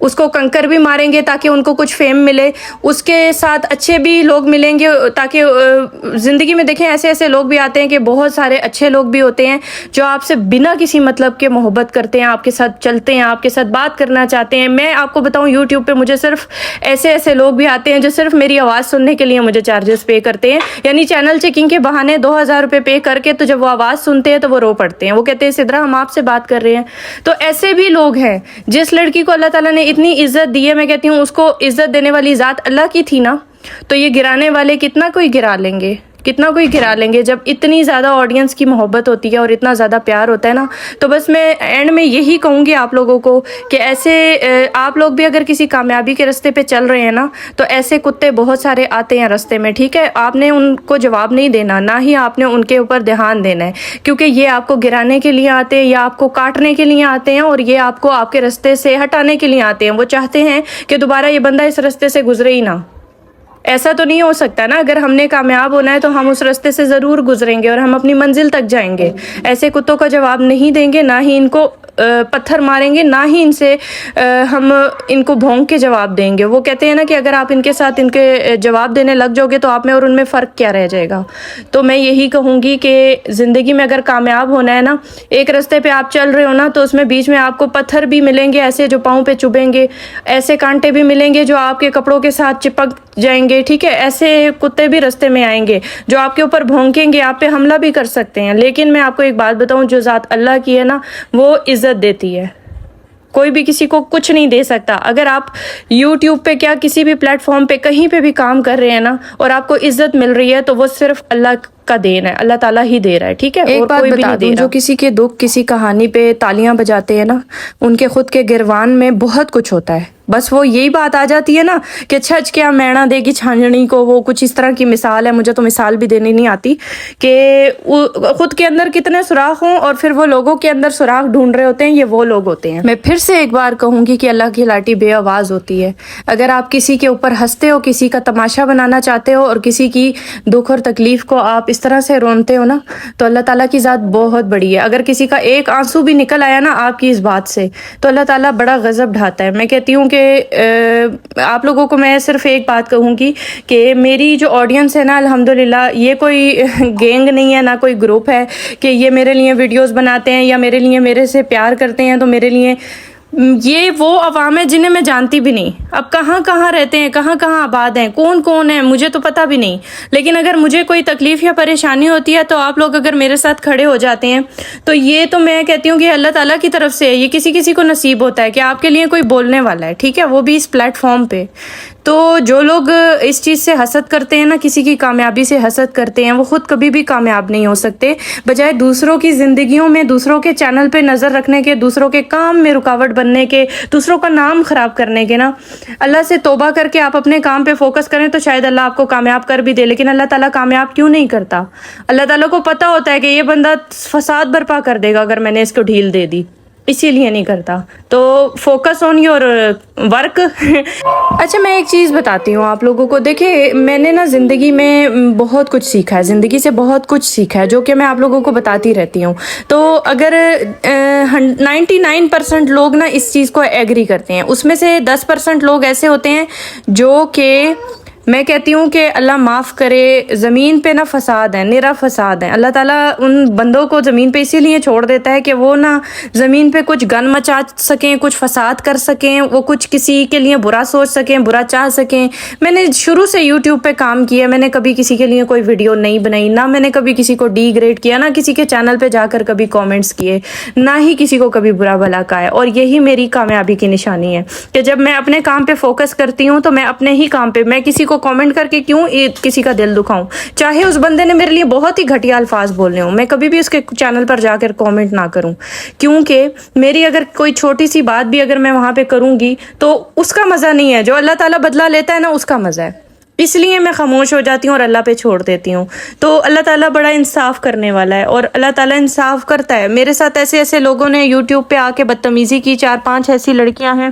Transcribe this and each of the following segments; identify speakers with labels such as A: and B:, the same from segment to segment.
A: اس کو کنکر بھی ماریں گے تاکہ ان کو کچھ فیم ملے, اس کے ساتھ اچھے بھی لوگ ملیں گے تاکہ زندگی میں دیکھیں ایسے ایسے لوگ بھی آتے ہیں کہ بہت سارے اچھے لوگ بھی ہوتے ہیں جو آپ سے بنا کسی مطلب کے محبت کرتے ہیں, آپ کے ساتھ چلتے ہیں, آپ کے ساتھ بات کرنا چاہتے ہیں. میں آپ کو بتاؤں یوٹیوب پہ مجھے صرف ایسے ایسے لوگ بھی آتے ہیں جو صرف میری آواز سننے کے لیے مجھے چارجز پے کرتے ہیں, یعنی چینل چیکنگ کے بہانے 2000 روپے پے کر کے, تو جب وہ آواز سنتے ہیں تو وہ رو پڑتے ہیں, وہ کہتے ہیں سدرا ہم آپ سے بات کر رہے ہیں. تو ایسے بھی لوگ ہیں. جس لڑکی کو اللہ تعالیٰ نے اتنی عزت دی ہے, میں کہتی ہوں اس کو عزت دینے والی ذات اللہ کی تھی نا, تو یہ گرانے والے کتنا کوئی گرا لیں گے, کتنا کوئی گرا لیں گے. جب اتنی زیادہ آڈینس کی محبت ہوتی ہے اور اتنا زیادہ پیار ہوتا ہے نا, تو بس میں اینڈ میں یہی کہوں گی آپ لوگوں کو کہ ایسے آپ لوگ بھی اگر کسی کامیابی کے راستے پہ چل رہے ہیں نا, تو ایسے کتے بہت سارے آتے ہیں راستے میں, ٹھیک ہے. آپ نے ان کو جواب نہیں دینا, نہ ہی آپ نے ان کے اوپر دھیان دینا ہے, کیونکہ یہ آپ کو گرانے کے لیے آتے ہیں یا آپ کو کاٹنے کے لیے آتے ہیں, اور یہ آپ کو آپ کے راستے سے ہٹانے کے لیے آتے ہیں. وہ چاہتے ہیں کہ دوبارہ یہ بندہ اس راستے سے گزرے ہی نہ. ایسا تو نہیں ہو سکتا نا, اگر ہم نے کامیاب ہونا ہے تو ہم اس راستے سے ضرور گزریں گے اور ہم اپنی منزل تک جائیں گے. ایسے کتوں کا جواب نہیں دیں گے, نہ ہی ان کو پتھر ماریں گے, نہ ہی ان سے ہم ان کو بھونک کے جواب دیں گے. وہ کہتے ہیں نا کہ اگر آپ ان کے ساتھ ان کے جواب دینے لگ جاؤ گے تو آپ میں اور ان میں فرق کیا رہ جائے گا. تو میں یہی کہوں گی کہ زندگی میں اگر کامیاب ہونا ہے نا, ایک راستے پہ آپ چل رہے ہو نا, تو اس میں بیچ میں آپ کو پتھر بھی ملیں گے ایسے جو پاؤں پہ چبھیں گے, ایسے کانٹے بھی ملیں گے جو آپ کے کپڑوں کے ساتھ چپک جائیں گے, ٹھیک ہے. ایسے کتے بھی راستے میں آئیں گے جو آپ کے اوپر بھونکیں گے, آپ پہ حملہ بھی کر سکتے ہیں. لیکن میں آپ کو ایک بات بتاؤں, جو ذات اللہ کی ہے نا وہ عزت دیتی ہے. کوئی بھی کسی کو کچھ نہیں دے سکتا. اگر آپ یوٹیوب پہ کیا کسی بھی پلیٹ فارم پہ کہیں پہ بھی کام کر رہے ہیں نا, اور آپ کو عزت مل رہی ہے, تو وہ صرف اللہ کا دین ہے, اللہ تعالیٰ ہی دے رہا ہے, ٹھیک ہے. ایک بات بتا دوں, جو کسی کے دکھ کسی کہانی پہ تالیاں بجاتے ہیں نا, ان کے خود کے گروان میں بہت کچھ ہوتا ہے. بس وہ یہی بات آ جاتی ہے نا کہ چھچ کیا مینا دے گی چھانجنی کو, وہ کچھ اس طرح کی مثال ہے, مجھے تو مثال بھی دینی نہیں آتی, کہ خود کے اندر کتنے سوراخ ہوں اور پھر وہ لوگوں کے اندر سوراخ ڈھونڈ رہے ہوتے ہیں, یہ وہ لوگ ہوتے ہیں. میں پھر سے ایک بار کہوں گی کہ اللہ کی لاٹھی بے آواز ہوتی ہے. اگر آپ کسی کے اوپر ہنستے ہو, کسی کا تماشا بنانا چاہتے ہو, اور کسی کی دکھ اور تکلیف کو آپ اس طرح سے رونتے ہو نا, تو اللہ تعالیٰ کی ذات بہت بڑی ہے. اگر کسی کا ایک آنسو بھی نکل آیا نا آپ کی اس بات سے, تو اللہ تعالیٰ بڑا غضب ڈھاتا ہے. میں کہتی ہوں کہ آپ لوگوں کو میں صرف ایک بات کہوں گی کہ میری جو آڈینس ہے نا, الحمدللہ یہ کوئی گینگ نہیں ہے, نہ کوئی گروپ ہے کہ یہ میرے لیے ویڈیوز بناتے ہیں یا میرے لیے میرے سے پیار کرتے ہیں. تو میرے لیے یہ وہ عوام ہے جنہیں میں جانتی بھی نہیں. اب کہاں کہاں رہتے ہیں, کہاں کہاں آباد ہیں, کون کون ہے, مجھے تو پتہ بھی نہیں. لیکن اگر مجھے کوئی تکلیف یا پریشانی ہوتی ہے, تو آپ لوگ اگر میرے ساتھ کھڑے ہو جاتے ہیں, تو یہ تو میں کہتی ہوں کہ اللہ تعالیٰ کی طرف سے ہے. یہ کسی کسی کو نصیب ہوتا ہے کہ آپ کے لیے کوئی بولنے والا ہے, ٹھیک ہے, وہ بھی اس پلیٹ فارم پہ. تو جو لوگ اس چیز سے حسد کرتے ہیں نا, کسی کی کامیابی سے حسد کرتے ہیں, وہ خود کبھی بھی کامیاب نہیں ہو سکتے. بجائے دوسروں کی زندگیوں میں, دوسروں کے چینل پہ نظر رکھنے کے, دوسروں کے کام میں رکاوٹ بننے کے, دوسروں کا نام خراب کرنے کے نا, اللہ سے توبہ کر کے آپ اپنے کام پہ فوکس کریں تو شاید اللہ آپ کو کامیاب کر بھی دے. لیکن اللہ تعالیٰ کامیاب کیوں نہیں کرتا؟ اللہ تعالیٰ کو پتہ ہوتا ہے کہ یہ بندہ فساد برپا کر دے گا اگر میں نے اس کو ڈھیل دے دی, اسی لیے نہیں کرتا. تو فوکس آن یور ورک. اچھا میں ایک چیز بتاتی ہوں آپ لوگوں کو. دیکھیں میں نے نا زندگی میں بہت کچھ سیکھا ہے, زندگی سے بہت کچھ سیکھا ہے, جو کہ میں آپ لوگوں کو بتاتی رہتی ہوں. تو اگر 99% لوگ نا اس چیز کو ایگری کرتے ہیں, اس میں سے 10% لوگ ایسے ہوتے ہیں جو کہ میں کہتی ہوں کہ اللہ معاف کرے, زمین پہ نا فساد ہے, نرا فساد ہے. اللہ تعالیٰ ان بندوں کو زمین پہ اسی لیے چھوڑ دیتا ہے کہ وہ نا زمین پہ کچھ گن مچا سکیں, کچھ فساد کر سکیں, وہ کچھ کسی کے لیے برا سوچ سکیں, برا چاہ سکیں. میں نے شروع سے یوٹیوب پہ کام کیا, میں نے کبھی کسی کے لیے کوئی ویڈیو نہیں بنائی, نہ میں نے کبھی کسی کو ڈی گریڈ کیا, نہ کسی کے چینل پہ جا کر کبھی کامنٹس کیے, نہ ہی کسی کو کبھی برا بھلا کہا ہے. اور یہی میری کامیابی کی نشانی ہے کہ جب میں اپنے کام پہ فوکس کرتی ہوں, تو میں اپنے ہی کام پہ, میں کسی کو کامنٹ کر کے کیوں کسی کا دل دکھاؤں, چاہے اس بندے نے میرے لیے بہت ہی گھٹیا الفاظ بولنے ہوں, میں کبھی بھی اس کے چینل پر جا کر کامنٹ نہ کروں. کیونکہ میری اگر کوئی چھوٹی سی بات بھی اگر میں وہاں پہ کروں گی تو اس کا مزہ نہیں ہے, جو اللہ تعالیٰ بدلہ لیتا ہے نا اس کا مزہ ہے. اس لیے میں خاموش ہو جاتی ہوں اور اللہ پہ چھوڑ دیتی ہوں. تو اللہ تعالیٰ بڑا انصاف کرنے والا ہے, اور اللہ تعالیٰ انصاف کرتا ہے. میرے ساتھ ایسے ایسے لوگوں نے یوٹیوب پہ آ کے بدتمیزی کی, 4-5 ایسی لڑکیاں ہیں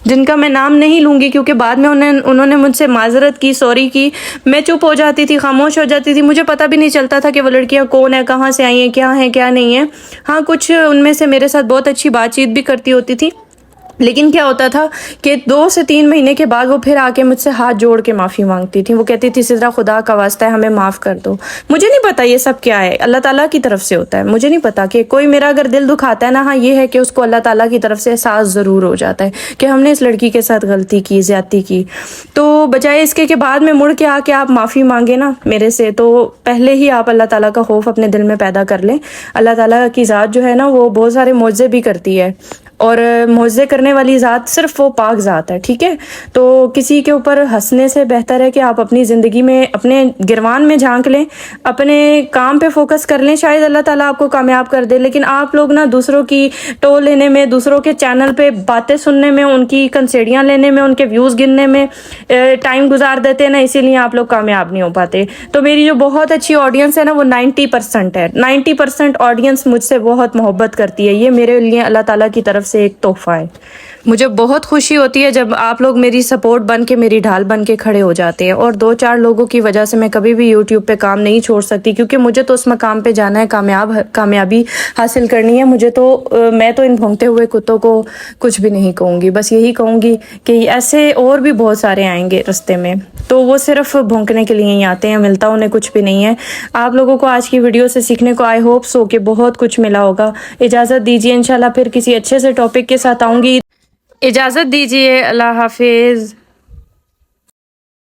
A: جن کا میں نام نہیں لوں گی, کیونکہ بعد میں انہوں نے مجھ سے معذرت کی, سوری کی. میں چپ ہو جاتی تھی, خاموش ہو جاتی تھی, مجھے پتہ بھی نہیں چلتا تھا کہ وہ لڑکیاں کون ہیں, کہاں سے آئی ہیں, کیا ہیں کیا نہیں ہیں. ہاں کچھ ان میں سے میرے ساتھ بہت اچھی بات چیت بھی کرتی ہوتی تھی, لیکن کیا ہوتا تھا کہ 2 سے 3 مہینے کے بعد وہ پھر آ کے مجھ سے ہاتھ جوڑ کے معافی مانگتی تھی. وہ کہتی تھی سدرا خدا کا واسطہ ہے ہمیں معاف کر دو. مجھے نہیں پتا یہ سب کیا ہے, اللہ تعالیٰ کی طرف سے ہوتا ہے. مجھے نہیں پتا کہ کوئی میرا اگر دل دکھاتا ہے نا, ہاں یہ ہے کہ اس کو اللہ تعالیٰ کی طرف سے احساس ضرور ہو جاتا ہے کہ ہم نے اس لڑکی کے ساتھ غلطی کی, زیادتی کی. تو بجائے اس کے بعد میں مڑ کے آ کے آپ معافی مانگے نا میرے سے, تو پہلے ہی آپ اللہ تعالیٰ کا خوف اپنے دل میں پیدا کر لیں. اللہ تعالیٰ کی ذات جو ہے نا وہ بہت سارے معجزے بھی کرتی ہے, اور معجزے کرنے والی ذات صرف وہ پاک ذات ہے, ٹھیک ہے. تو کسی کے اوپر ہنسنے سے بہتر ہے کہ آپ اپنی زندگی میں اپنے گروان میں جھانک لیں, اپنے کام پہ فوکس کر لیں, شاید اللہ تعالیٰ آپ کو کامیاب کر دے. لیکن آپ لوگ نا دوسروں کی ٹو لینے میں, دوسروں کے چینل پہ باتیں سننے میں, ان کی کنسیڑیاں لینے میں, ان کے ویوز گننے میں ٹائم گزار دیتے ہیں نا, اسی لیے آپ لوگ کامیاب نہیں ہو پاتے. تو میری جو بہت اچھی آڈینس ہے نا وہ 90% ہے. 90% آڈینس مجھ سے بہت محبت کرتی ہے. یہ میرے لیے اللہ تعالیٰ کی طرف سے ایک تحفہ ہے. مجھے بہت خوشی ہوتی ہے جب آپ لوگ میری سپورٹ بن کے, میری ڈھال بن کے کھڑے ہو جاتے ہیں. اور 2-4 لوگوں کی وجہ سے میں کبھی بھی یوٹیوب پہ کام نہیں چھوڑ سکتی, کیونکہ مجھے تو اس مقام پہ جانا ہے, کامیابی حاصل کرنی ہے مجھے. تو میں تو ان بھونکتے ہوئے کتوں کو کچھ بھی نہیں کہوں گی, بس یہی کہوں گی کہ ایسے اور بھی بہت سارے آئیں گے رستے میں, تو وہ صرف بھونکنے کے لیے ہی آتے ہیں, ملتا انہیں کچھ بھی نہیں ہے. آپ لوگوں کو آج کی ویڈیو سے سیکھنے کو آئی ہوپ سو کہ بہت کچھ ملا ہوگا. اجازت دیجیے, انشاءاللہ پھر کسی اچھے سے ٹاپک کے ساتھ آؤں گی. اجازت دیجیے, اللہ حافظ.